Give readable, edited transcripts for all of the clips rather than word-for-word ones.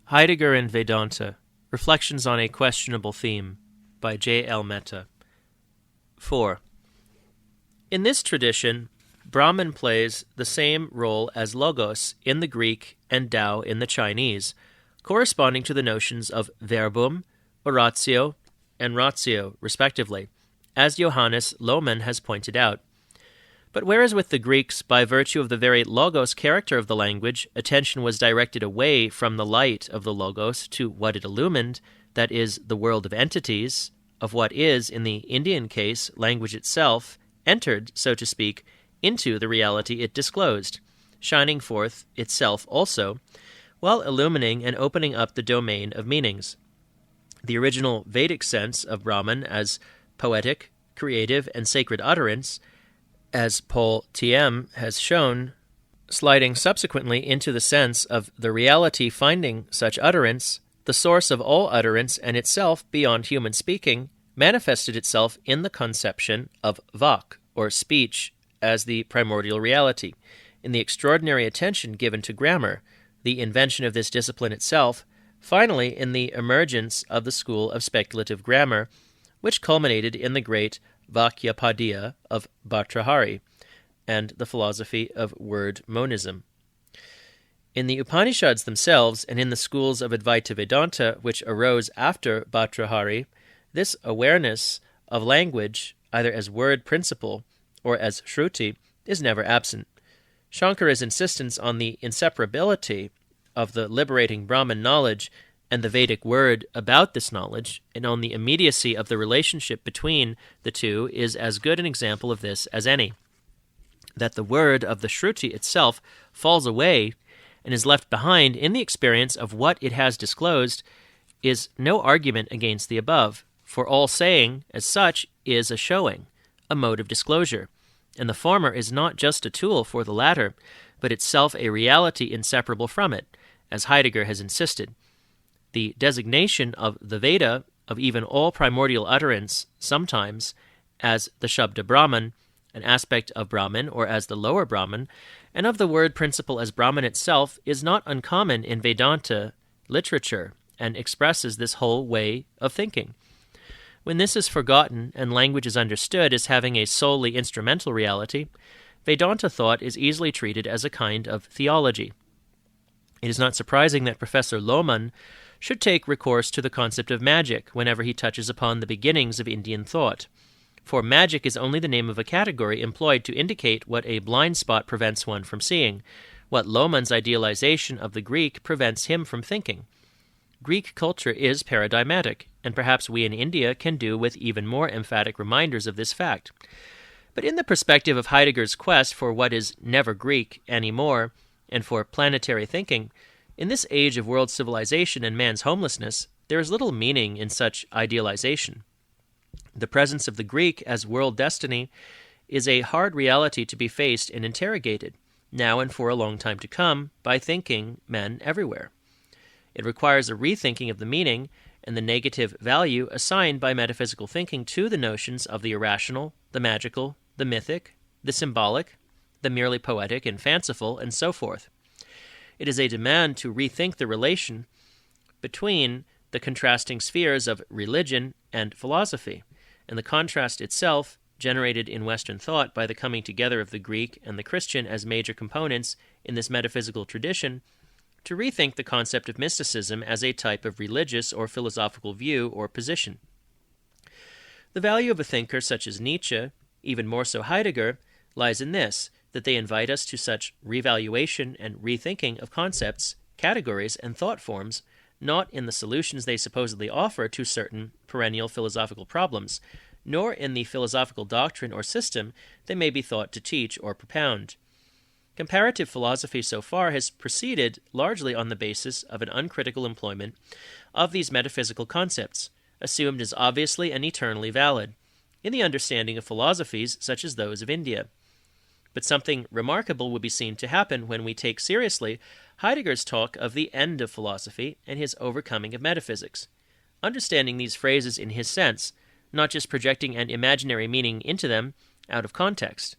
Heidegger and Vedanta, Reflections on a Questionable Theme, by J. L. Mehta. 4. In this tradition, Brahman plays the same role as Logos in the Greek and Tao in the Chinese, corresponding to the notions of verbum, oratio, and ratio, respectively, as Johannes Lohmann has pointed out. But whereas with the Greeks, by virtue of the very logos character of the language, attention was directed away from the light of the logos to what it illumined, that is, the world of entities, of what is, in the Indian case, language itself, entered, so to speak, into the reality it disclosed, shining forth itself also, while illumining and opening up the domain of meanings. The original Vedic sense of Brahman as poetic, creative, and sacred utterance, as Paul Deussen has shown, sliding subsequently into the sense of the reality finding such utterance, the source of all utterance and itself beyond human speaking, manifested itself in the conception of vak, or speech, as the primordial reality, in the extraordinary attention given to grammar, the invention of this discipline itself, finally in the emergence of the school of speculative grammar, which culminated in the great Vakyapadya of Bhartrhari, and the philosophy of word monism. In the Upanishads themselves, and in the schools of Advaita Vedanta which arose after Bhartrhari, this awareness of language, either as word principle or as shruti, is never absent. Shankara's insistence on the inseparability of the liberating Brahman knowledge and the Vedic word about this knowledge, and on the immediacy of the relationship between the two, is as good an example of this as any. That the word of the Shruti itself falls away and is left behind in the experience of what it has disclosed is no argument against the above, for all saying, as such, is a showing, a mode of disclosure, and the former is not just a tool for the latter, but itself a reality inseparable from it, as Heidegger has insisted. The designation of the Veda, of even all primordial utterance, sometimes as the Shabda Brahman, an aspect of Brahman, or as the lower Brahman, and of the word principle as Brahman itself, is not uncommon in Vedanta literature, and expresses this whole way of thinking. When this is forgotten, and language is understood as having a solely instrumental reality, Vedanta thought is easily treated as a kind of theology. It is not surprising that Professor Lohmann should take recourse to the concept of magic whenever he touches upon the beginnings of Indian thought. For magic is only the name of a category employed to indicate what a blind spot prevents one from seeing, what Lohmann's idealization of the Greek prevents him from thinking. Greek culture is paradigmatic, and perhaps we in India can do with even more emphatic reminders of this fact. But in the perspective of Heidegger's quest for what is never Greek anymore, and for planetary thinking, in this age of world civilization and man's homelessness, there is little meaning in such idealization. The presence of the Greek as world destiny is a hard reality to be faced and interrogated, now and for a long time to come, by thinking men everywhere. It requires a rethinking of the meaning and the negative value assigned by metaphysical thinking to the notions of the irrational, the magical, the mythic, the symbolic, the merely poetic and fanciful, and so forth. It is a demand to rethink the relation between the contrasting spheres of religion and philosophy, and the contrast itself, generated in Western thought by the coming together of the Greek and the Christian as major components in this metaphysical tradition, to rethink the concept of mysticism as a type of religious or philosophical view or position. The value of a thinker such as Nietzsche, even more so Heidegger, lies in this, that they invite us to such revaluation and rethinking of concepts, categories, and thought forms, not in the solutions they supposedly offer to certain perennial philosophical problems, nor in the philosophical doctrine or system they may be thought to teach or propound. Comparative philosophy so far has proceeded largely on the basis of an uncritical employment of these metaphysical concepts, assumed as obviously and eternally valid, in the understanding of philosophies such as those of India. But something remarkable would be seen to happen when we take seriously Heidegger's talk of the end of philosophy and his overcoming of metaphysics, understanding these phrases in his sense, not just projecting an imaginary meaning into them out of context.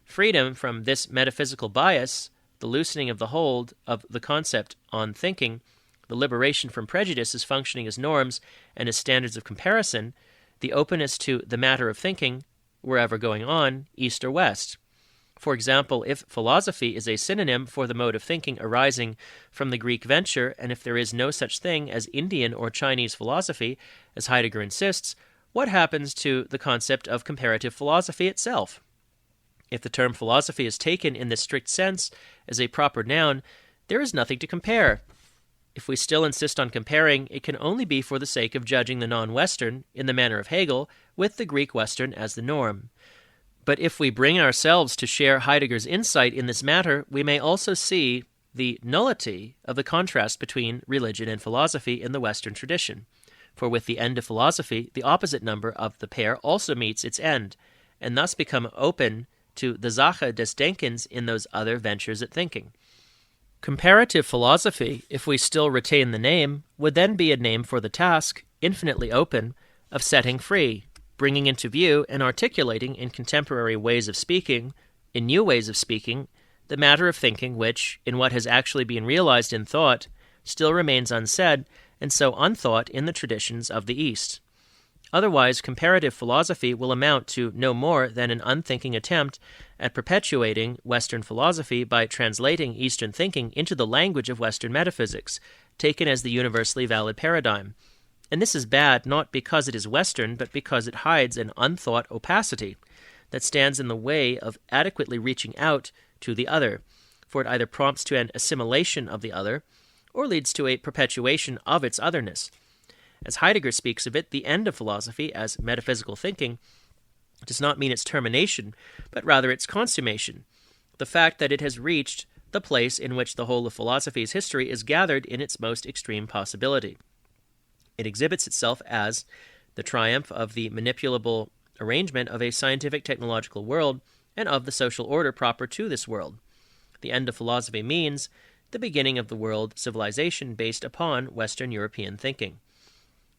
Freedom from this metaphysical bias, the loosening of the hold of the concept on thinking, the liberation from prejudice as functioning as norms and as standards of comparison, the openness to the matter of thinking, wherever going on, east or west. For example, if philosophy is a synonym for the mode of thinking arising from the Greek venture, and if there is no such thing as Indian or Chinese philosophy, as Heidegger insists, what happens to the concept of comparative philosophy itself? If the term philosophy is taken in this strict sense as a proper noun, there is nothing to compare. If we still insist on comparing, it can only be for the sake of judging the non-Western, in the manner of Hegel, with the Greek Western as the norm. But if we bring ourselves to share Heidegger's insight in this matter, we may also see the nullity of the contrast between religion and philosophy in the Western tradition. For with the end of philosophy, the opposite number of the pair also meets its end, and thus become open to the Sache des Denkens in those other ventures at thinking. Comparative philosophy, if we still retain the name, would then be a name for the task, infinitely open, of setting free, bringing into view and articulating in contemporary ways of speaking, in new ways of speaking, the matter of thinking which, in what has actually been realized in thought, still remains unsaid, and so unthought in the traditions of the East. Otherwise, comparative philosophy will amount to no more than an unthinking attempt at perpetuating Western philosophy by translating Eastern thinking into the language of Western metaphysics, taken as the universally valid paradigm. And this is bad not because it is Western, but because it hides an unthought opacity that stands in the way of adequately reaching out to the other, for it either prompts to an assimilation of the other, or leads to a perpetuation of its otherness. As Heidegger speaks of it, the end of philosophy as metaphysical thinking does not mean its termination, but rather its consummation, the fact that it has reached the place in which the whole of philosophy's history is gathered in its most extreme possibility. It exhibits itself as the triumph of the manipulable arrangement of a scientific technological world and of the social order proper to this world. The end of philosophy means the beginning of the world civilization based upon Western European thinking.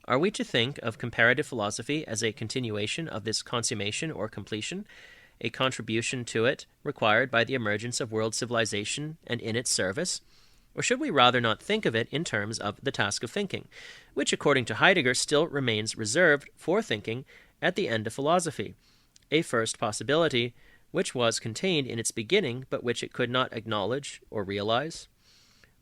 Are we to think of comparative philosophy as a continuation of this consummation or completion, a contribution to it required by the emergence of world civilization and in its service? Or should we rather not think of it in terms of the task of thinking, which, according to Heidegger, still remains reserved for thinking at the end of philosophy, a first possibility which was contained in its beginning, but which it could not acknowledge or realize?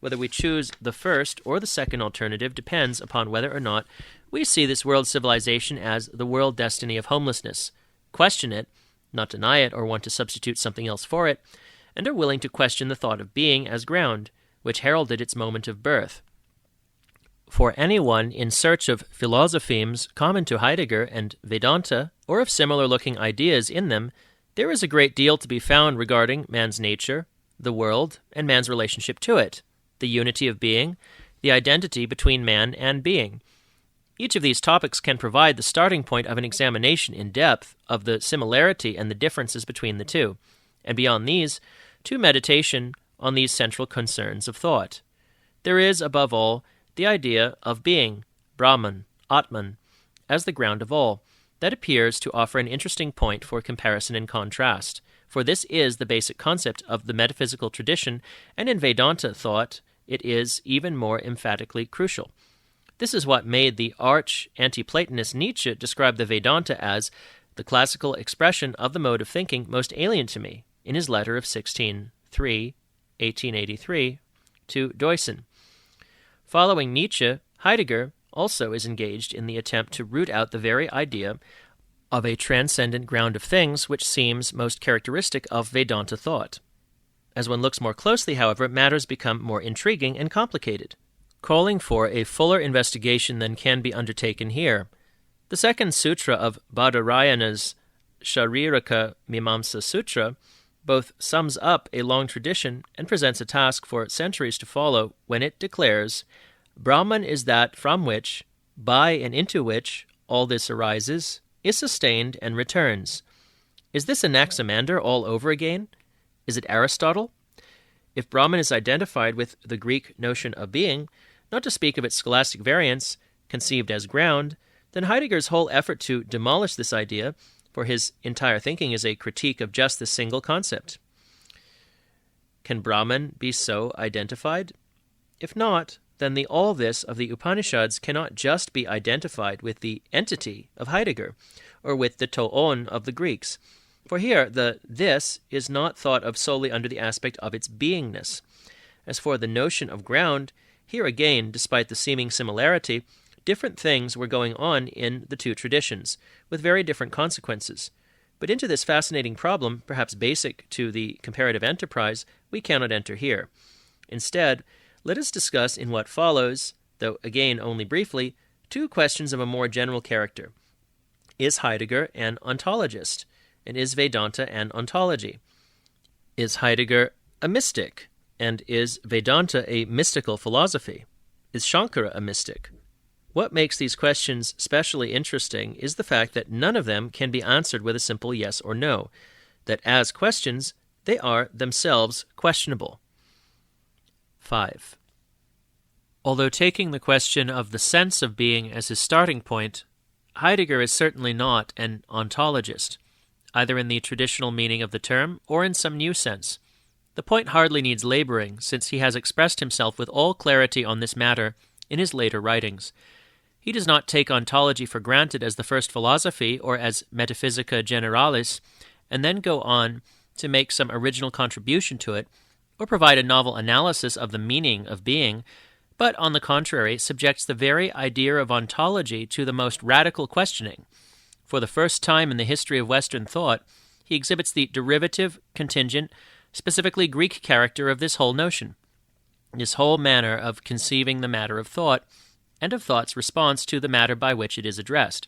Whether we choose the first or the second alternative depends upon whether or not we see this world civilization as the world destiny of homelessness, question it, not deny it or want to substitute something else for it, and are willing to question the thought of being as ground, which heralded its moment of birth. For anyone in search of philosophemes common to Heidegger and Vedanta, or of similar-looking ideas in them, there is a great deal to be found regarding man's nature, the world, and man's relationship to it, the unity of being, the identity between man and being. Each of these topics can provide the starting point of an examination in depth of the similarity and the differences between the two, and beyond these, to meditation on these central concerns of thought. There is, above all, the idea of being, Brahman, Atman, as the ground of all, that appears to offer an interesting point for comparison and contrast, for this is the basic concept of the metaphysical tradition, and in Vedanta thought it is even more emphatically crucial. This is what made the arch-anti-Platonist Nietzsche describe the Vedanta as the classical expression of the mode of thinking most alien to me, in his letter of 1883, to Deussen. Following Nietzsche, Heidegger also is engaged in the attempt to root out the very idea of a transcendent ground of things which seems most characteristic of Vedanta thought. As one looks more closely, however, matters become more intriguing and complicated, calling for a fuller investigation than can be undertaken here. The second sutra of Badarayana's Shariraka Mimamsa Sutra both sums up a long tradition and presents a task for centuries to follow when it declares, Brahman is that from which, by and into which, all this arises, is sustained and returns. Is this Anaximander all over again? Is it Aristotle? If Brahman is identified with the Greek notion of being, not to speak of its scholastic variants, conceived as ground, then Heidegger's whole effort to demolish this idea, for his entire thinking is a critique of just this single concept. Can Brahman be so identified? If not, then the all this of the Upanishads cannot just be identified with the entity of Heidegger, or with the toon of the Greeks. For here, the this is not thought of solely under the aspect of its beingness. As for the notion of ground, here again, despite the seeming similarity, different things were going on in the two traditions, with very different consequences. But into this fascinating problem, perhaps basic to the comparative enterprise, we cannot enter here. Instead, let us discuss in what follows, though again only briefly, two questions of a more general character. Is Heidegger an ontologist? And is Vedanta an ontology? Is Heidegger a mystic? And is Vedanta a mystical philosophy? Is Shankara a mystic? What makes these questions specially interesting is the fact that none of them can be answered with a simple yes or no, that as questions, they are themselves questionable. 5. Although taking the question of the sense of being as his starting point, Heidegger is certainly not an ontologist, either in the traditional meaning of the term or in some new sense. The point hardly needs laboring, since he has expressed himself with all clarity on this matter in his later writings. He does not take ontology for granted as the first philosophy or as metaphysica generalis, and then go on to make some original contribution to it, or provide a novel analysis of the meaning of being, but on the contrary subjects the very idea of ontology to the most radical questioning. For the first time in the history of Western thought, he exhibits the derivative, contingent, specifically Greek character of this whole notion, this whole manner of conceiving the matter of thought, and of thought's response to the matter by which it is addressed.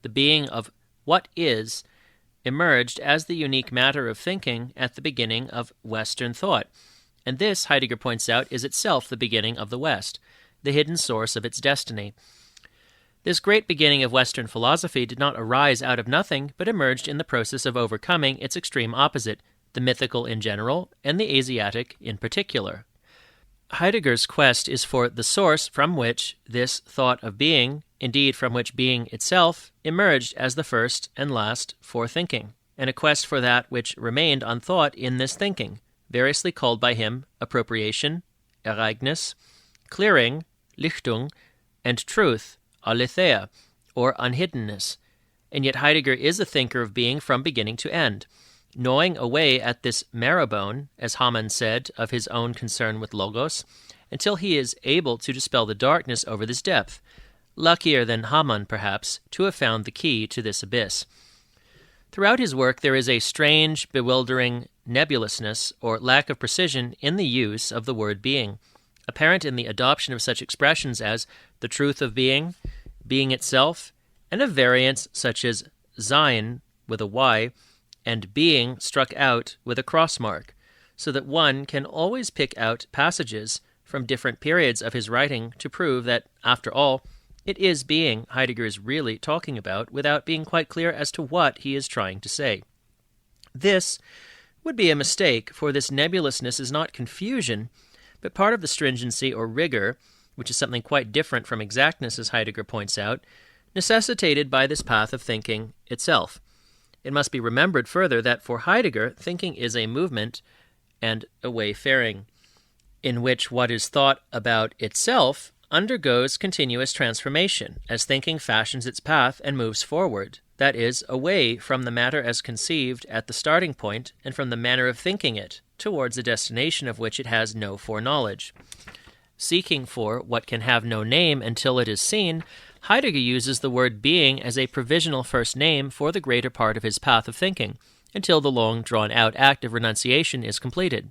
The being of what is emerged as the unique matter of thinking at the beginning of Western thought, and this, Heidegger points out, is itself the beginning of the West, the hidden source of its destiny. This great beginning of Western philosophy did not arise out of nothing, but emerged in the process of overcoming its extreme opposite, the mythical in general, and the Asiatic in particular. Heidegger's quest is for the source from which this thought of being, indeed from which being itself, emerged as the first and last for thinking, and a quest for that which remained unthought in this thinking, variously called by him appropriation, Ereignis, clearing, Lichtung, and truth, Aletheia, or unhiddenness. And yet Heidegger is a thinker of being from beginning to end, gnawing away at this marrow-bone, as Hamann said of his own concern with Logos, until he is able to dispel the darkness over this depth, luckier than Hamann, perhaps, to have found the key to this abyss. Throughout his work there is a strange, bewildering nebulousness or lack of precision in the use of the word being, apparent in the adoption of such expressions as the truth of being, being itself, and of variants such as Sein with a Y, and being struck out with a cross mark, so that one can always pick out passages from different periods of his writing to prove that, after all, it is being Heidegger is really talking about without being quite clear as to what he is trying to say. This would be a mistake, for this nebulousness is not confusion, but part of the stringency or rigor, which is something quite different from exactness, as Heidegger points out, necessitated by this path of thinking itself. It must be remembered further that for Heidegger, thinking is a movement and a wayfaring, in which what is thought about itself undergoes continuous transformation, as thinking fashions its path and moves forward, that is, away from the matter as conceived at the starting point and from the manner of thinking it, towards a destination of which it has no foreknowledge. Seeking for what can have no name until it is seen, Heidegger uses the word being as a provisional first name for the greater part of his path of thinking, until the long drawn-out act of renunciation is completed.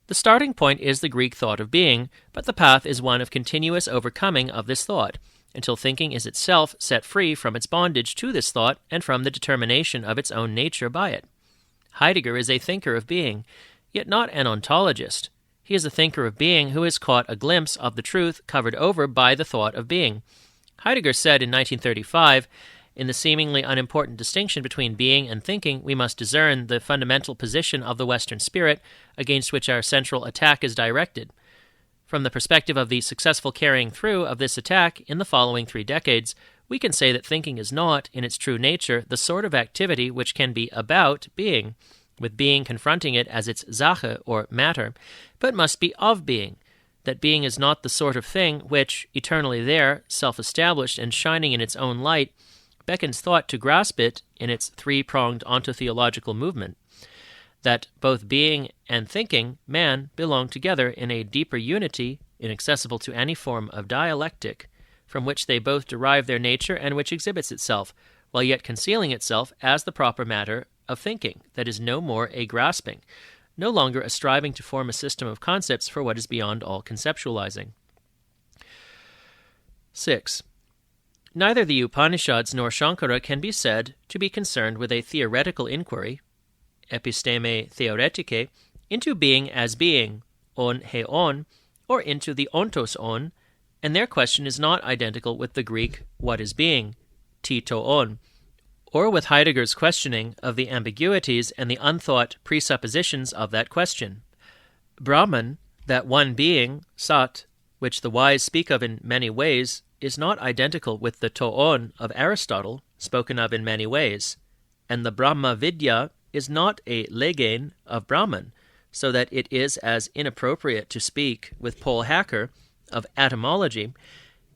The starting point is the Greek thought of being, but the path is one of continuous overcoming of this thought, until thinking is itself set free from its bondage to this thought and from the determination of its own nature by it. Heidegger is a thinker of being, yet not an ontologist. He is a thinker of being who has caught a glimpse of the truth covered over by the thought of being. Heidegger said in 1935, in the seemingly unimportant distinction between being and thinking, we must discern the fundamental position of the Western spirit against which our central attack is directed. From the perspective of the successful carrying through of this attack in the following 3 decades, we can say that thinking is not, in its true nature, the sort of activity which can be about being, with being confronting it as its Sache, or matter, but must be of being, that being is not the sort of thing which, eternally there, self-established and shining in its own light, beckons thought to grasp it in its three-pronged ontotheological movement, that both being and thinking, man, belong together in a deeper unity inaccessible to any form of dialectic, from which they both derive their nature and which exhibits itself, while yet concealing itself as the proper matter of thinking, that is no more a grasping, no longer a striving to form a system of concepts for what is beyond all conceptualizing. 6. Neither the Upanishads nor Shankara can be said to be concerned with a theoretical inquiry, episteme theoretike, into being as being, on he on, or into the ontos on, and their question is not identical with the Greek what is being, ti to on, or with Heidegger's questioning of the ambiguities and the unthought presuppositions of that question. Brahman, that one being, sat, which the wise speak of in many ways, is not identical with the to-on of Aristotle, spoken of in many ways, and the Brahma Vidya is not a legen of Brahman, so that it is as inappropriate to speak with Paul Hacker of etymology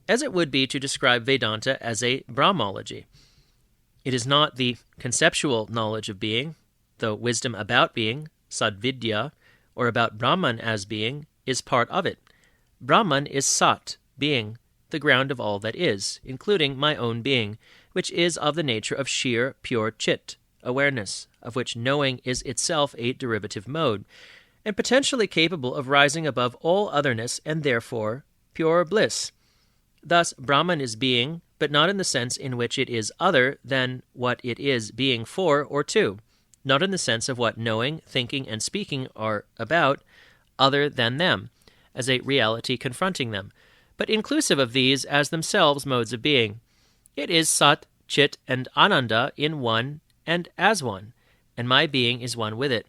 as it would be to describe Vedanta as a Brahmology. It is not the conceptual knowledge of being, though wisdom about being, sadvidya, or about Brahman as being, is part of it. Brahman is sat, being, the ground of all that is, including my own being, which is of the nature of sheer, pure chit, awareness, of which knowing is itself a derivative mode, and potentially capable of rising above all otherness and therefore pure bliss. Thus, Brahman is being, but not in the sense in which it is other than what it is being for or to, not in the sense of what knowing, thinking, and speaking are about, other than them, as a reality confronting them, but inclusive of these as themselves modes of being. It is Sat, Chit, and Ananda in one and as one, and my being is one with it.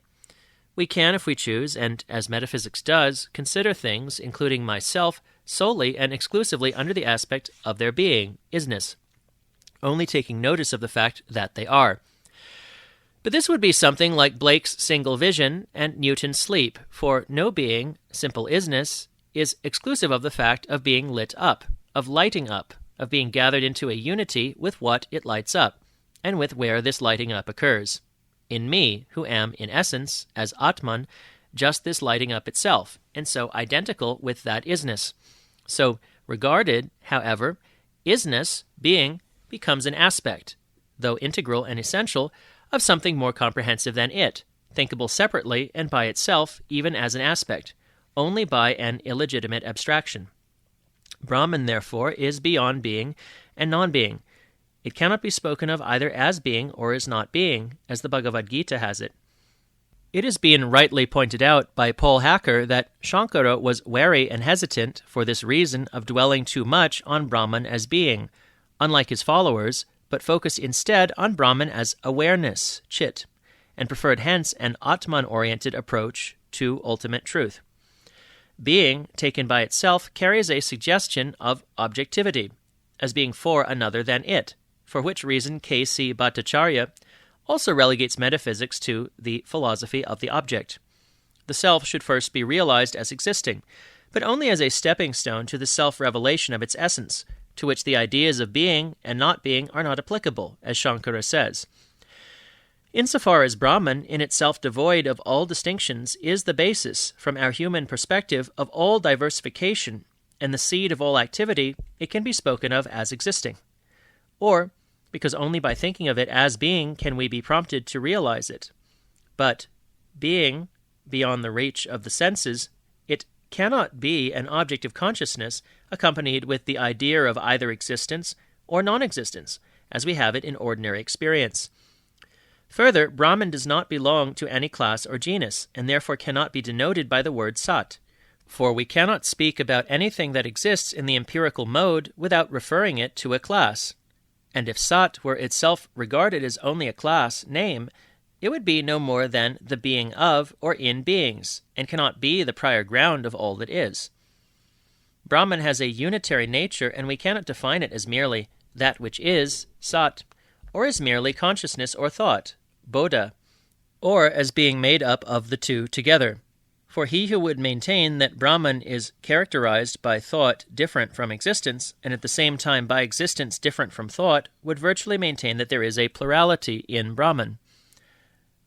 We can, if we choose, and as metaphysics does, consider things, including myself, solely and exclusively under the aspect of their being, isness, only taking notice of the fact that they are. But this would be something like Blake's single vision and Newton's sleep, for no being, simple isness, is exclusive of the fact of being lit up, of lighting up, of being gathered into a unity with what it lights up, and with where this lighting up occurs. In me, who am, in essence, as Atman, just this lighting up itself, and so identical with that isness. So, regarded, however, isness, being, becomes an aspect, though integral and essential, of something more comprehensive than it, thinkable separately and by itself, even as an aspect, only by an illegitimate abstraction. Brahman, therefore, is beyond being and non-being. It cannot be spoken of either as being or as not being, as the Bhagavad Gita has it. It is being rightly pointed out by Paul Hacker that Shankara was wary and hesitant for this reason of dwelling too much on Brahman as being, unlike his followers, but focused instead on Brahman as awareness, chit, and preferred hence an Atman-oriented approach to ultimate truth. Being, taken by itself, carries a suggestion of objectivity, as being for another than it, for which reason K.C. Bhattacharya also relegates metaphysics to the philosophy of the object. The self should first be realized as existing, but only as a stepping stone to the self-revelation of its essence, to which the ideas of being and not being are not applicable, as Shankara says. Insofar as Brahman, in itself devoid of all distinctions, is the basis, from our human perspective, of all diversification, and the seed of all activity, it can be spoken of as existing. Or, because only by thinking of it as being can we be prompted to realize it. But, being, beyond the reach of the senses, it cannot be an object of consciousness accompanied with the idea of either existence or non-existence, as we have it in ordinary experience. Further, Brahman does not belong to any class or genus, and therefore cannot be denoted by the word sat. For we cannot speak about anything that exists in the empirical mode without referring it to a class. And if sat were itself regarded as only a class name, it would be no more than the being of or in beings, and cannot be the prior ground of all that is. Brahman has a unitary nature, and we cannot define it as merely that which is, sat, or as merely consciousness or thought, bodha, or as being made up of the two together. For he who would maintain that Brahman is characterized by thought different from existence, and at the same time by existence different from thought, would virtually maintain that there is a plurality in Brahman.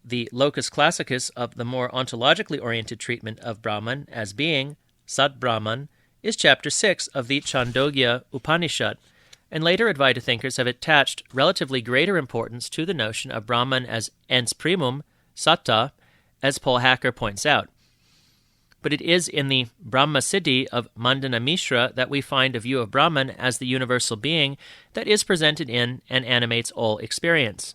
The locus classicus of the more ontologically oriented treatment of Brahman as being, Sat Brahman, is chapter 6 of the Chandogya Upanishad, and later Advaita thinkers have attached relatively greater importance to the notion of Brahman as ens primum, satta, as Paul Hacker points out. But it is in the Brahma Siddhi of Mandana Mishra that we find a view of Brahman as the universal being that is presented in and animates all experience.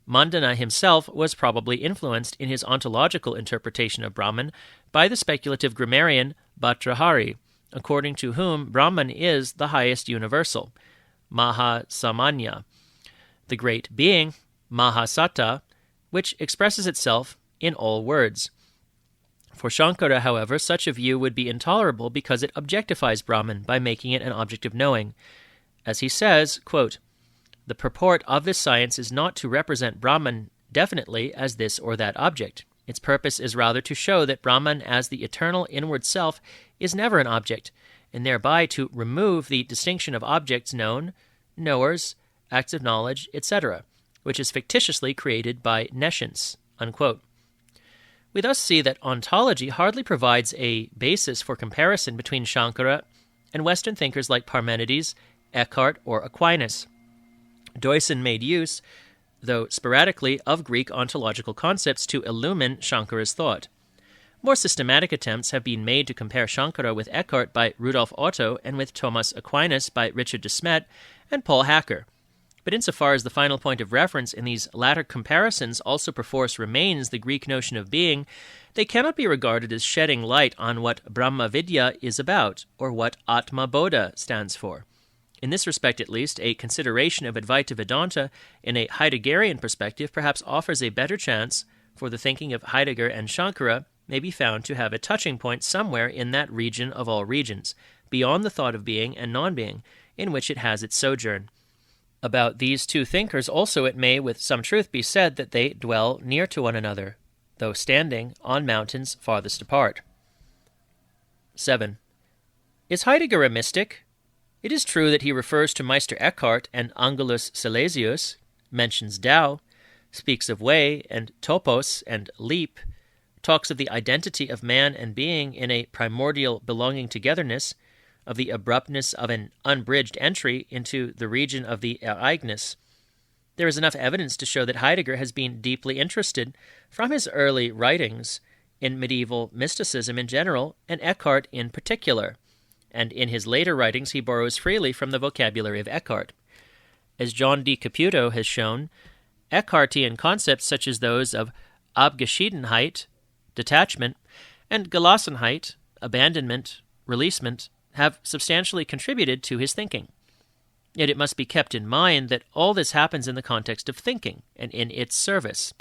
Mandana himself was probably influenced in his ontological interpretation of Brahman by the speculative grammarian Bhatrahari, according to whom Brahman is the highest universal, Mahasamanya, the great being, Mahasatta, which expresses itself in all words. For Shankara, however, such a view would be intolerable because it objectifies Brahman by making it an object of knowing. As he says, quote, "The purport of this science is not to represent Brahman definitely as this or that object. Its purpose is rather to show that Brahman as the eternal inward self is never an object, and thereby to remove the distinction of objects known, knowers, acts of knowledge, etc., which is fictitiously created by nescience." Unquote. We thus see that ontology hardly provides a basis for comparison between Shankara and Western thinkers like Parmenides, Eckhart, or Aquinas. Deussen made use, though sporadically, of Greek ontological concepts to illumine Shankara's thought. More systematic attempts have been made to compare Shankara with Eckhart by Rudolf Otto and with Thomas Aquinas by Richard de Smet and Paul Hacker. But insofar as the final point of reference in these latter comparisons also perforce remains the Greek notion of being, they cannot be regarded as shedding light on what Brahma Vidya is about, or what Atma Bodha stands for. In this respect, at least, a consideration of Advaita Vedanta in a Heideggerian perspective perhaps offers a better chance, for the thinking of Heidegger and Shankara may be found to have a touching point somewhere in that region of all regions, beyond the thought of being and non-being, in which it has its sojourn. About these two thinkers also it may with some truth be said that they dwell near to one another, though standing on mountains farthest apart. 7. Is Heidegger a mystic? It is true that he refers to Meister Eckhart and Angelus Silesius, mentions Tao, speaks of way and topos and leap, talks of the identity of man and being in a primordial belonging togetherness, of the abruptness of an unbridged entry into the region of the Ereignis. There is enough evidence to show that Heidegger has been deeply interested, from his early writings, in medieval mysticism in general, and Eckhart in particular, and in his later writings he borrows freely from the vocabulary of Eckhart. As John D. Caputo has shown, Eckhartian concepts such as those of Abgeschiedenheit, detachment, and Gelassenheit, abandonment, releasement, have substantially contributed to his thinking. Yet it must be kept in mind that all this happens in the context of thinking and in its service.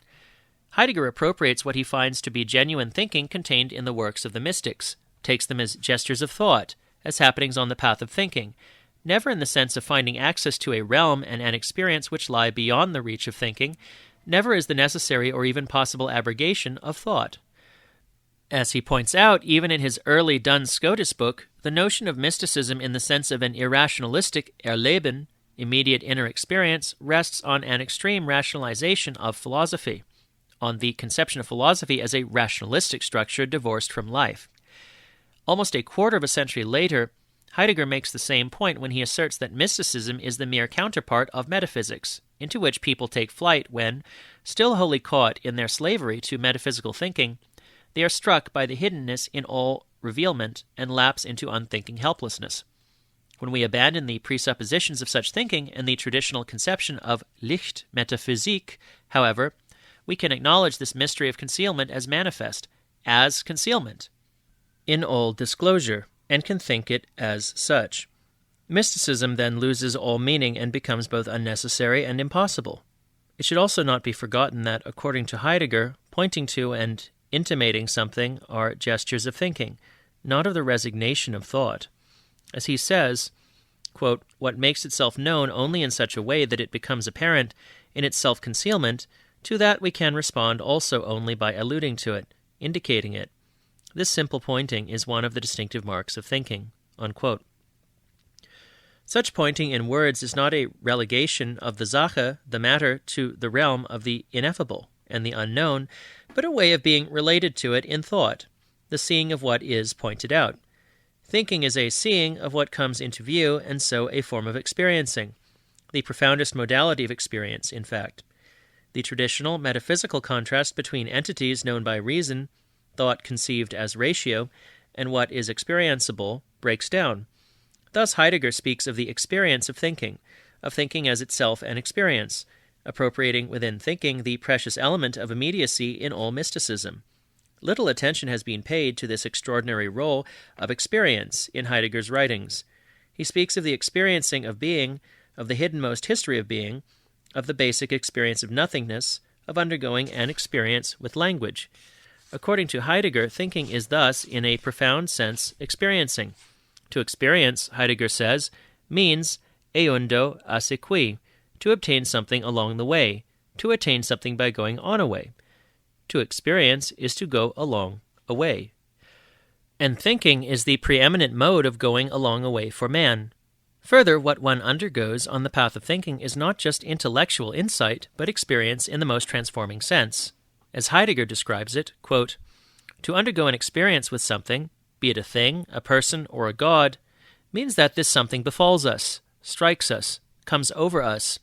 Heidegger appropriates what he finds to be genuine thinking contained in the works of the mystics, takes them as gestures of thought, as happenings on the path of thinking, never in the sense of finding access to a realm and an experience which lie beyond the reach of thinking, never as the necessary or even possible abrogation of thought. As he points out, even in his early Duns Scotus book, the notion of mysticism in the sense of an irrationalistic Erleben, immediate inner experience, rests on an extreme rationalization of philosophy, on the conception of philosophy as a rationalistic structure divorced from life. Almost a quarter of a century later, Heidegger makes the same point when he asserts that mysticism is the mere counterpart of metaphysics, into which people take flight when, still wholly caught in their slavery to metaphysical thinking, they are struck by the hiddenness in all revealment and lapse into unthinking helplessness. When we abandon the presuppositions of such thinking and the traditional conception of Licht Metaphysik, however, we can acknowledge this mystery of concealment as manifest, as concealment, in all disclosure, and can think it as such. Mysticism then loses all meaning and becomes both unnecessary and impossible. It should also not be forgotten that, according to Heidegger, pointing to and intimating something are gestures of thinking, not of the resignation of thought. As he says, quote, "What makes itself known only in such a way that it becomes apparent in its self-concealment, to that we can respond also only by alluding to it, indicating it. This simple pointing is one of the distinctive marks of thinking." Unquote. Such pointing in words is not a relegation of the Sache, the matter, to the realm of the ineffable and the unknown, but a way of being related to it in thought, the seeing of what is pointed out. Thinking is a seeing of what comes into view, and so a form of experiencing, the profoundest modality of experience, in fact. The traditional metaphysical contrast between entities known by reason, thought conceived as ratio, and what is experienceable breaks down. Thus Heidegger speaks of the experience of thinking as itself an experience, appropriating within thinking the precious element of immediacy in all mysticism. Little attention has been paid to this extraordinary role of experience in Heidegger's writings. He speaks of the experiencing of being, of the hiddenmost history of being, of the basic experience of nothingness, of undergoing an experience with language. According to Heidegger, thinking is thus, in a profound sense, experiencing. To experience, Heidegger says, means eundo ase qui, to obtain something along the way, to attain something by going on a way. To experience is to go along a way. And thinking is the preeminent mode of going along a way for man. Further, what one undergoes on the path of thinking is not just intellectual insight, but experience in the most transforming sense. As Heidegger describes it, quote, "To undergo an experience with something, be it a thing, a person, or a god, means that this something befalls us, strikes us, comes over us,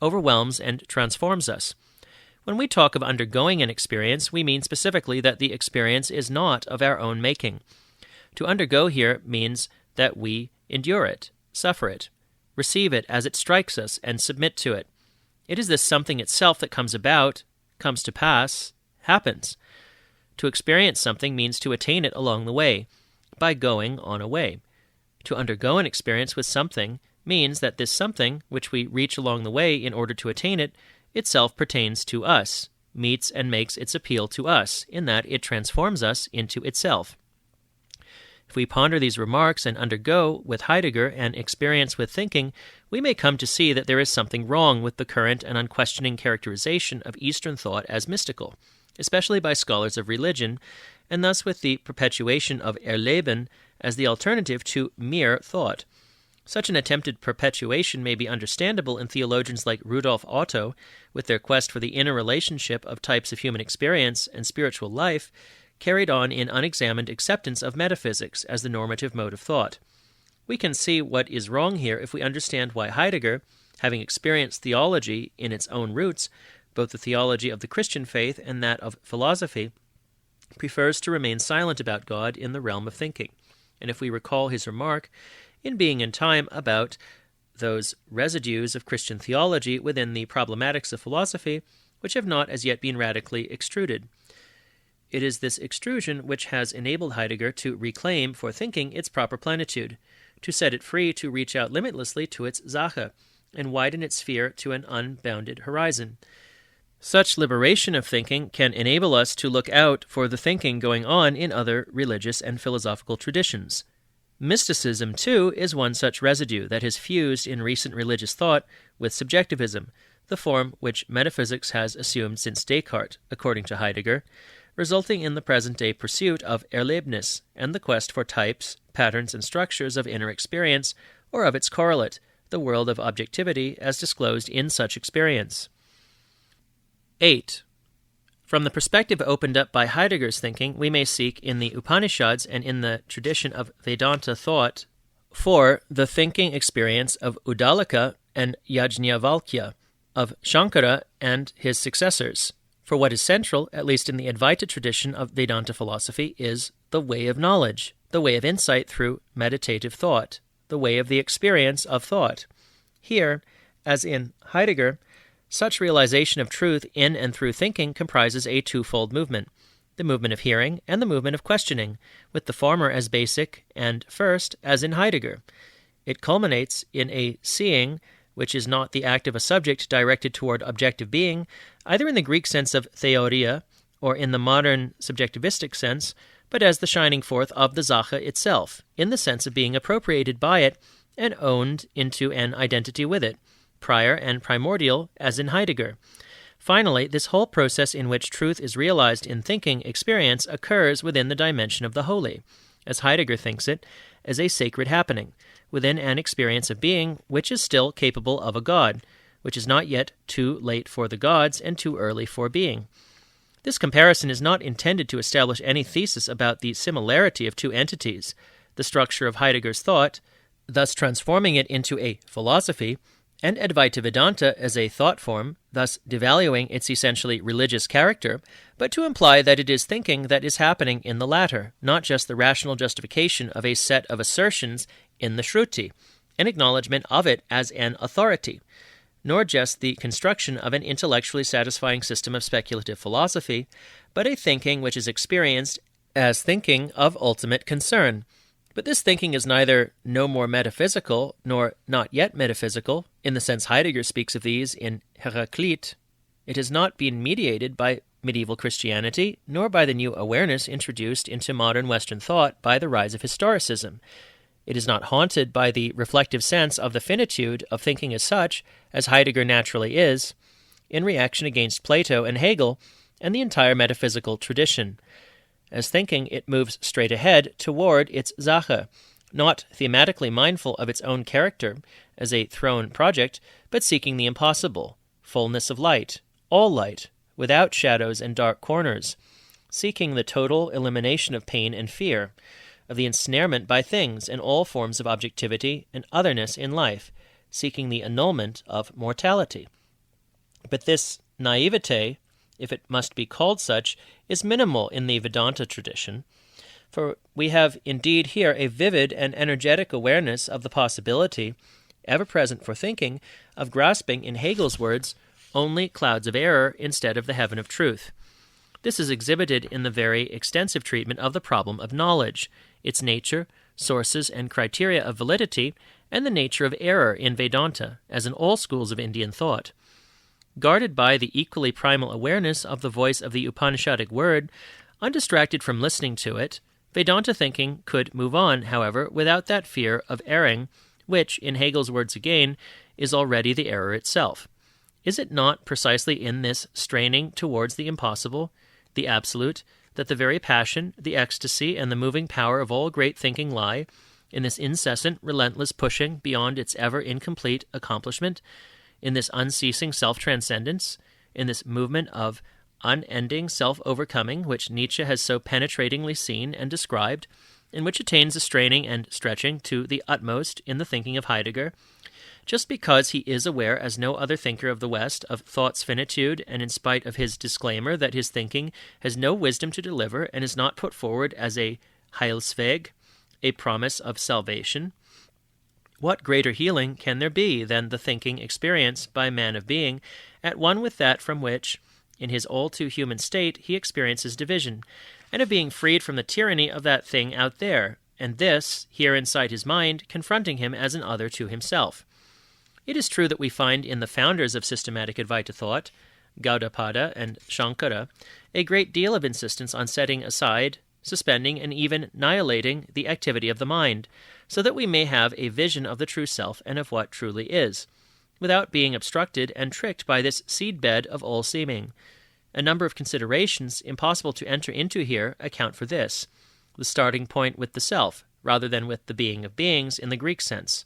overwhelms and transforms us. When we talk of undergoing an experience, we mean specifically that the experience is not of our own making. To undergo here means that we endure it, suffer it, receive it as it strikes us, and submit to it. It is this something itself that comes about, comes to pass, happens. To experience something means to attain it along the way, by going on a way. To undergo an experience with something means that this something, which we reach along the way in order to attain it, itself pertains to us, meets and makes its appeal to us, in that it transforms us into itself." If we ponder these remarks and undergo, with Heidegger, an experience with thinking, we may come to see that there is something wrong with the current and unquestioning characterization of Eastern thought as mystical, especially by scholars of religion, and thus with the perpetuation of Erleben as the alternative to mere thought. Such an attempted perpetuation may be understandable in theologians like Rudolf Otto, with their quest for the inner relationship of types of human experience and spiritual life, carried on in unexamined acceptance of metaphysics as the normative mode of thought. We can see what is wrong here if we understand why Heidegger, having experienced theology in its own roots, both the theology of the Christian faith and that of philosophy, prefers to remain silent about God in the realm of thinking. And if we recall his remark, in Being and Time, about those residues of Christian theology within the problematics of philosophy which have not as yet been radically extruded. It is this extrusion which has enabled Heidegger to reclaim for thinking its proper plenitude, to set it free to reach out limitlessly to its Sache, and widen its sphere to an unbounded horizon. Such liberation of thinking can enable us to look out for the thinking going on in other religious and philosophical traditions. Mysticism, too, is one such residue that has fused in recent religious thought with subjectivism, the form which metaphysics has assumed since Descartes, according to Heidegger, resulting in the present-day pursuit of Erlebnis and the quest for types, patterns, and structures of inner experience, or of its correlate, the world of objectivity as disclosed in such experience. 8. From the perspective opened up by Heidegger's thinking, we may seek in the Upanishads and in the tradition of Vedanta thought for the thinking experience of Uddalaka and Yajnavalkya, of Shankara and his successors. For what is central, at least in the Advaita tradition of Vedanta philosophy, is the way of knowledge, the way of insight through meditative thought, the way of the experience of thought. Here, as in Heidegger, such realization of truth in and through thinking comprises a twofold movement, the movement of hearing and the movement of questioning, with the former as basic and first, as in Heidegger. It culminates in a seeing which is not the act of a subject directed toward objective being, either in the Greek sense of theoria or in the modern subjectivistic sense, but as the shining forth of the Sache itself, in the sense of being appropriated by it and owned into an identity with it, prior and primordial, as in Heidegger. Finally, this whole process in which truth is realized in thinking experience occurs within the dimension of the holy, as Heidegger thinks it, as a sacred happening, within an experience of being which is still capable of a God, which is not yet too late for the gods and too early for being. This comparison is not intended to establish any thesis about the similarity of two entities, the structure of Heidegger's thought, thus transforming it into a philosophy, and Advaita Vedanta as a thought form, thus devaluing its essentially religious character, but to imply that it is thinking that is happening in the latter, not just the rational justification of a set of assertions in the Shruti, an acknowledgement of it as an authority, nor just the construction of an intellectually satisfying system of speculative philosophy, but a thinking which is experienced as thinking of ultimate concern. But this thinking is neither no more metaphysical nor not yet metaphysical, in the sense Heidegger speaks of these in Heraclite. It has not been mediated by medieval Christianity, nor by the new awareness introduced into modern Western thought by the rise of historicism. It is not haunted by the reflective sense of the finitude of thinking as such, as Heidegger naturally is, in reaction against Plato and Hegel and the entire metaphysical tradition. As thinking, it moves straight ahead toward its Sache, not thematically mindful of its own character as a throne project, but seeking the impossible, fullness of light, all light, without shadows and dark corners, seeking the total elimination of pain and fear, of the ensnarement by things and all forms of objectivity and otherness in life, seeking the annulment of mortality. But this naivete, if it must be called such, is minimal in the Vedanta tradition, for we have indeed here a vivid and energetic awareness of the possibility, ever present for thinking, of grasping, in Hegel's words, only clouds of error instead of the heaven of truth. This is exhibited in the very extensive treatment of the problem of knowledge, its nature, sources and criteria of validity, and the nature of error in Vedanta, as in all schools of Indian thought. Guarded by the equally primal awareness of the voice of the Upanishadic word, undistracted from listening to it, Vedanta thinking could move on, however, without that fear of erring, which, in Hegel's words again, is already the error itself. Is it not precisely in this straining towards the impossible, the absolute, that the very passion, the ecstasy, and the moving power of all great thinking lie, in this incessant, relentless pushing beyond its ever incomplete accomplishment, in this unceasing self-transcendence, in this movement of unending self-overcoming which Nietzsche has so penetratingly seen and described, and which attains a straining and stretching to the utmost in the thinking of Heidegger, just because he is aware, as no other thinker of the West, of thought's finitude, and in spite of his disclaimer that his thinking has no wisdom to deliver and is not put forward as a Heilsweg, a promise of salvation. What greater healing can there be than the thinking experience by man of being, at one with that from which, in his all-too-human state, he experiences division, and of being freed from the tyranny of that thing out there, and this, here inside his mind, confronting him as an other to himself? It is true that we find in the founders of systematic Advaita thought, Gaudapada and Shankara, a great deal of insistence on setting aside, suspending, and even annihilating the activity of the mind, so that we may have a vision of the true self and of what truly is, without being obstructed and tricked by this seed-bed of all seeming. A number of considerations, impossible to enter into here, account for this: the starting point with the self, rather than with the being of beings in the Greek sense,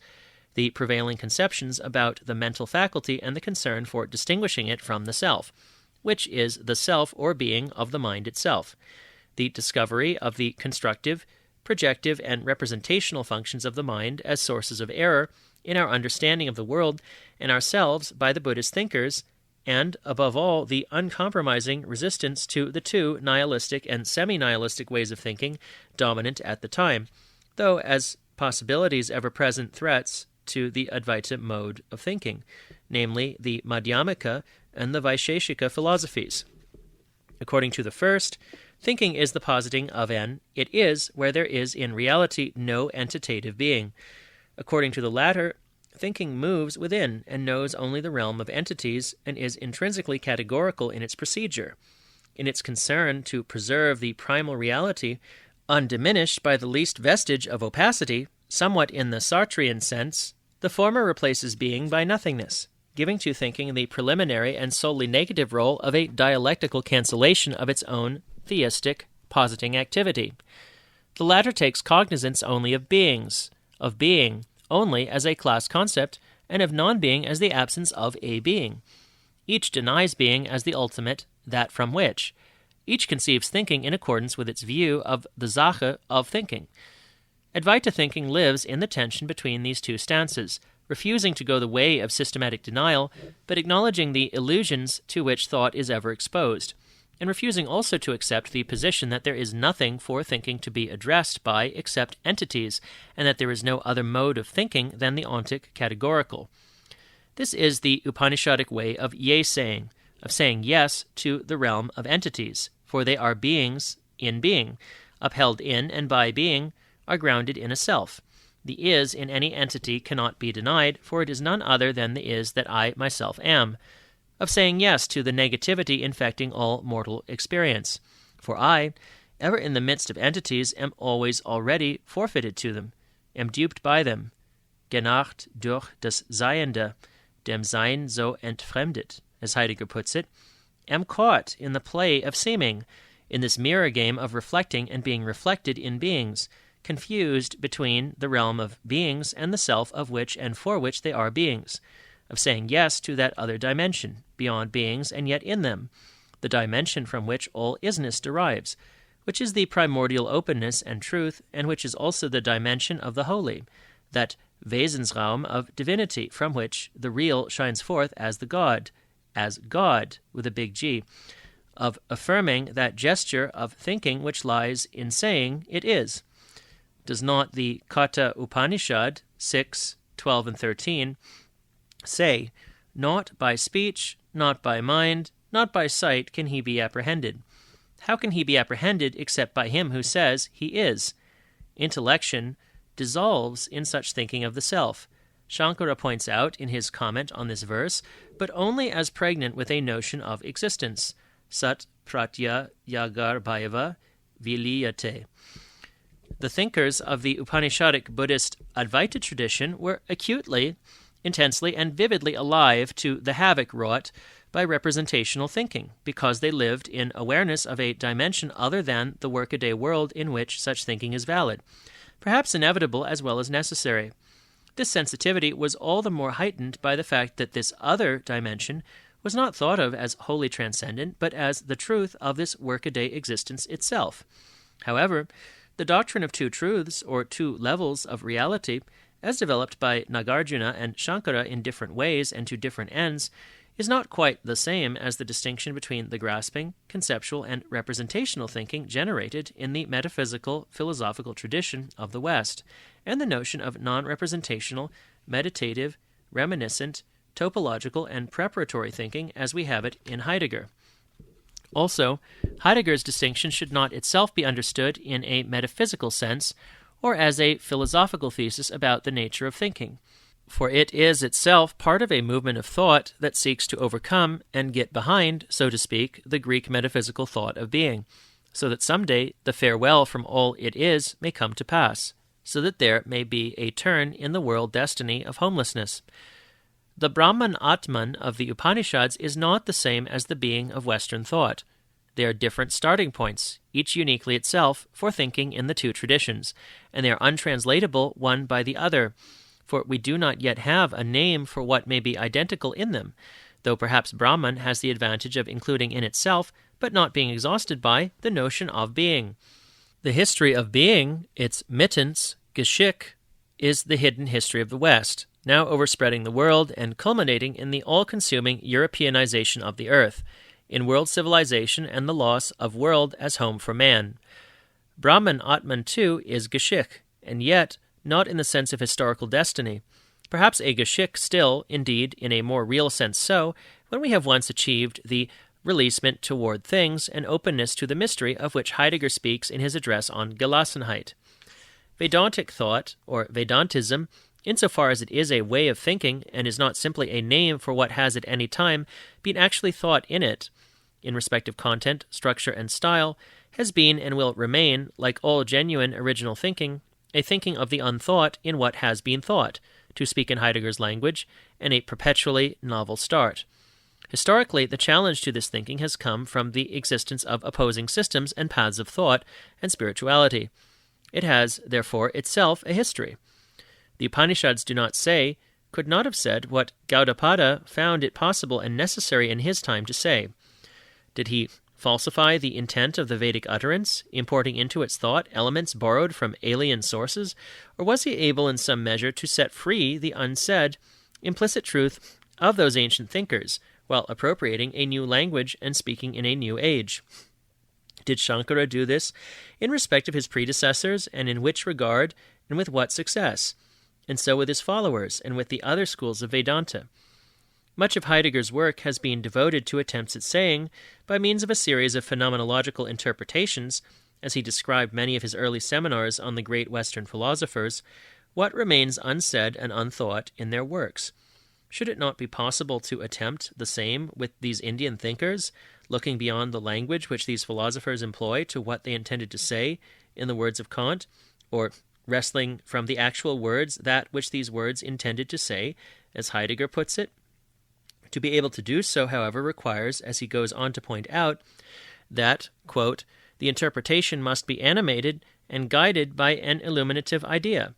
the prevailing conceptions about the mental faculty and the concern for distinguishing it from the self, which is the self or being of the mind itself, the discovery of the constructive, projective, and representational functions of the mind as sources of error in our understanding of the world and ourselves by the Buddhist thinkers, and, above all, the uncompromising resistance to the two nihilistic and semi-nihilistic ways of thinking dominant at the time, though as possibilities ever-present threats to the Advaita mode of thinking, namely the Madhyamika and the Vaisheshika philosophies. According to the first, thinking is the positing of an it is where there is in reality no entitative being. According to the latter, thinking moves within and knows only the realm of entities and is intrinsically categorical in its procedure, in its concern to preserve the primal reality, undiminished by the least vestige of opacity. Somewhat in the Sartrean sense, the former replaces being by nothingness, giving to thinking the preliminary and solely negative role of a dialectical cancellation of its own theistic positing activity. The latter takes cognizance only of beings, of being only as a class concept, and of non-being as the absence of a being. Each denies being as the ultimate, that from which. Each conceives thinking in accordance with its view of the Sache of thinking. Advaita thinking lives in the tension between these two stances, refusing to go the way of systematic denial, but acknowledging the illusions to which thought is ever exposed, and refusing also to accept the position that there is nothing for thinking to be addressed by except entities, and that there is no other mode of thinking than the ontic categorical. This is the Upanishadic way of yea-saying, of saying yes to the realm of entities, for they are beings in being, upheld in and by being, are grounded in a self. The is in any entity cannot be denied, for it is none other than the is that I myself am, of saying yes to the negativity infecting all mortal experience. For I, ever in the midst of entities, am always already forfeited to them, am duped by them, genarcht durch das Seiende, dem Sein so entfremdet, as Heidegger puts it, am caught in the play of seeming, in this mirror game of reflecting and being reflected in beings, confused between the realm of beings and the self of which and for which they are beings, of saying yes to that other dimension, beyond beings and yet in them, the dimension from which all isness derives, which is the primordial openness and truth, and which is also the dimension of the holy, that Wesensraum of divinity, from which the real shines forth as God, with a big G, of affirming that gesture of thinking which lies in saying it is. Does not the Katha Upanishad 6, 12, and 13 say, "Not by speech, not by mind, not by sight can he be apprehended. How can he be apprehended except by him who says he is?" Intellection dissolves in such thinking of the self, Shankara points out in his comment on this verse, but only as pregnant with a notion of existence, sat pratya yagarbhaiva viliyate. The thinkers of the Upanishadic Buddhist Advaita tradition were acutely, intensely, and vividly alive to the havoc wrought by representational thinking, because they lived in awareness of a dimension other than the workaday world in which such thinking is valid, perhaps inevitable as well as necessary. This sensitivity was all the more heightened by the fact that this other dimension was not thought of as wholly transcendent, but as the truth of this workaday existence itself. However, the doctrine of two truths, or two levels of reality, as developed by Nagarjuna and Shankara in different ways and to different ends, is not quite the same as the distinction between the grasping, conceptual, and representational thinking generated in the metaphysical philosophical tradition of the West, and the notion of non-representational, meditative, reminiscent, topological, and preparatory thinking as we have it in Heidegger. Also, Heidegger's distinction should not itself be understood in a metaphysical sense, or as a philosophical thesis about the nature of thinking, for it is itself part of a movement of thought that seeks to overcome and get behind, so to speak, the Greek metaphysical thought of being, so that someday the farewell from all it is may come to pass, so that there may be a turn in the world destiny of homelessness. The Brahman Atman of the Upanishads is not the same as the being of Western thought. They are different starting points, each uniquely itself, for thinking in the two traditions, and they are untranslatable one by the other, for we do not yet have a name for what may be identical in them, though perhaps Brahman has the advantage of including in itself, but not being exhausted by, the notion of being. The history of being, its mittens, Geschick, is the hidden history of the West, now overspreading the world and culminating in the all-consuming Europeanization of the earth, in world civilization and the loss of world as home for man. Brahman Atman too is Geschick, and yet not in the sense of historical destiny. Perhaps a Geschick still, indeed, in a more real sense so, when we have once achieved the releasement toward things and openness to the mystery of which Heidegger speaks in his address on Gelassenheit. Vedantic thought, or Vedantism, insofar as it is a way of thinking and is not simply a name for what has at any time been actually thought in it, in respect of content, structure, and style, has been and will remain, like all genuine original thinking, a thinking of the unthought in what has been thought, to speak in Heidegger's language, and a perpetually novel start. Historically, the challenge to this thinking has come from the existence of opposing systems and paths of thought and spirituality. It has, therefore, itself a history. The Upanishads do not say, could not have said what Gaudapada found it possible and necessary in his time to say. Did he falsify the intent of the Vedic utterance, importing into its thought elements borrowed from alien sources, or was he able in some measure to set free the unsaid, implicit truth of those ancient thinkers, while appropriating a new language and speaking in a new age? Did Shankara do this in respect of his predecessors, and in which regard, and with what success? And so with his followers, and with the other schools of Vedanta. Much of Heidegger's work has been devoted to attempts at saying, by means of a series of phenomenological interpretations, as he described many of his early seminars on the great Western philosophers, what remains unsaid and unthought in their works. Should it not be possible to attempt the same with these Indian thinkers, looking beyond the language which these philosophers employ to what they intended to say in the words of Kant, or wresting from the actual words that which these words intended to say, as Heidegger puts it? To be able to do so, however, requires, as he goes on to point out, that, quote, the interpretation must be animated and guided by an illuminative idea.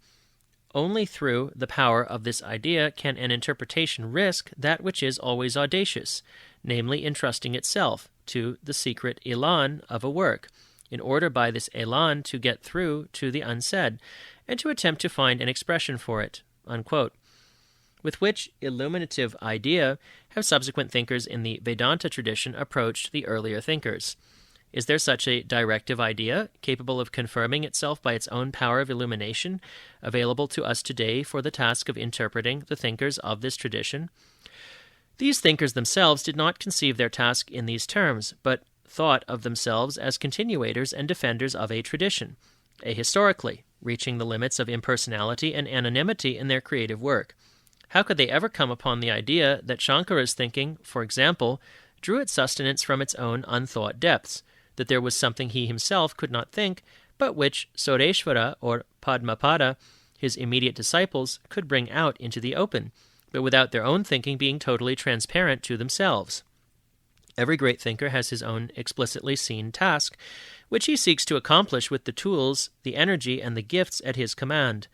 Only through the power of this idea can an interpretation risk that which is always audacious, namely entrusting itself to the secret élan of a work, in order by this élan to get through to the unsaid, and to attempt to find an expression for it, unquote. With which illuminative idea have subsequent thinkers in the Vedanta tradition approached the earlier thinkers. Is there such a directive idea, capable of confirming itself by its own power of illumination, available to us today for the task of interpreting the thinkers of this tradition? These thinkers themselves did not conceive their task in these terms, but thought of themselves as continuators and defenders of a tradition, ahistorically, reaching the limits of impersonality and anonymity in their creative work. How could they ever come upon the idea that Shankara's thinking, for example, drew its sustenance from its own unthought depths, that there was something he himself could not think, but which Soreshvara or Padmapada, his immediate disciples, could bring out into the open, but without their own thinking being totally transparent to themselves? Every great thinker has his own explicitly seen task, which he seeks to accomplish with the tools, the energy, and the gifts at his command.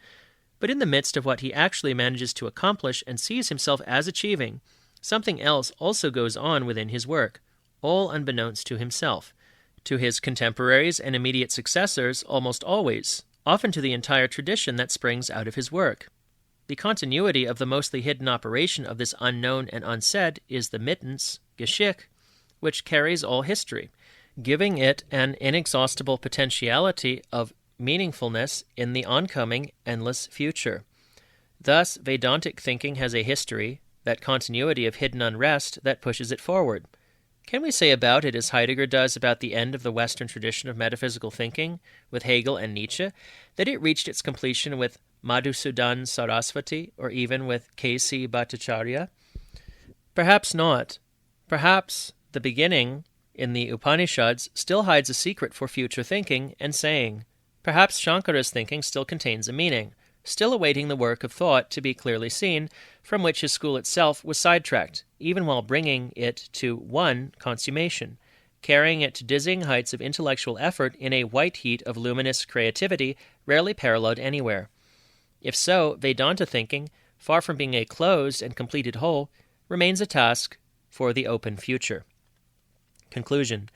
But in the midst of what he actually manages to accomplish and sees himself as achieving, something else also goes on within his work, all unbeknownst to himself, to his contemporaries and immediate successors almost always, often to the entire tradition that springs out of his work. The continuity of the mostly hidden operation of this unknown and unsaid is the mittens, Geschick, which carries all history, giving it an inexhaustible potentiality of meaningfulness in the oncoming, endless future. Thus, Vedantic thinking has a history, that continuity of hidden unrest that pushes it forward. Can we say about it as Heidegger does about the end of the Western tradition of metaphysical thinking, with Hegel and Nietzsche, that it reached its completion with Madhusudan Saraswati, or even with K.C. Bhattacharya? Perhaps not. Perhaps the beginning, in the Upanishads, still hides a secret for future thinking and saying. Perhaps Shankara's thinking still contains a meaning, still awaiting the work of thought to be clearly seen, from which his school itself was sidetracked, even while bringing it to one consummation, carrying it to dizzying heights of intellectual effort in a white heat of luminous creativity rarely paralleled anywhere. If so, Vedanta thinking, far from being a closed and completed whole, remains a task for the open future. Conclusion.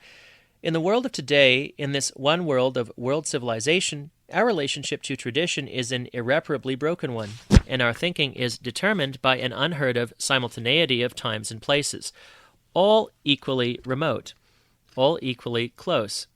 In the world of today, in this one world of world civilization, our relationship to tradition is an irreparably broken one, and our thinking is determined by an unheard-of simultaneity of times and places, all equally remote, all equally close.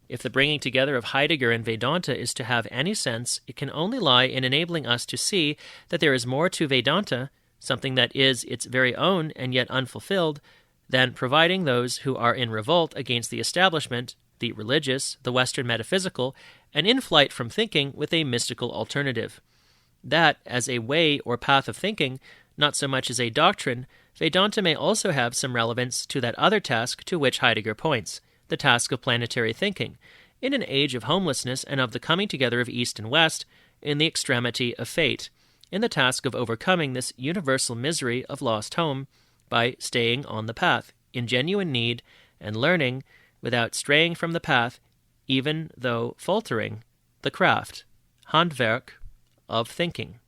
If the bringing together of Heidegger and Vedanta is to have any sense, it can only lie in enabling us to see that there is more to Vedanta, something that is its very own and yet unfulfilled, than providing those who are in revolt against the establishment, the religious, the Western metaphysical, and in flight from thinking with a mystical alternative. That, as a way or path of thinking, not so much as a doctrine, Vedanta may also have some relevance to that other task to which Heidegger points, the task of planetary thinking, in an age of homelessness and of the coming together of East and West in the extremity of fate, in the task of overcoming this universal misery of lost home by staying on the path, in genuine need, and learning, without straying from the path, even though faltering, the craft, Handwerk, of thinking.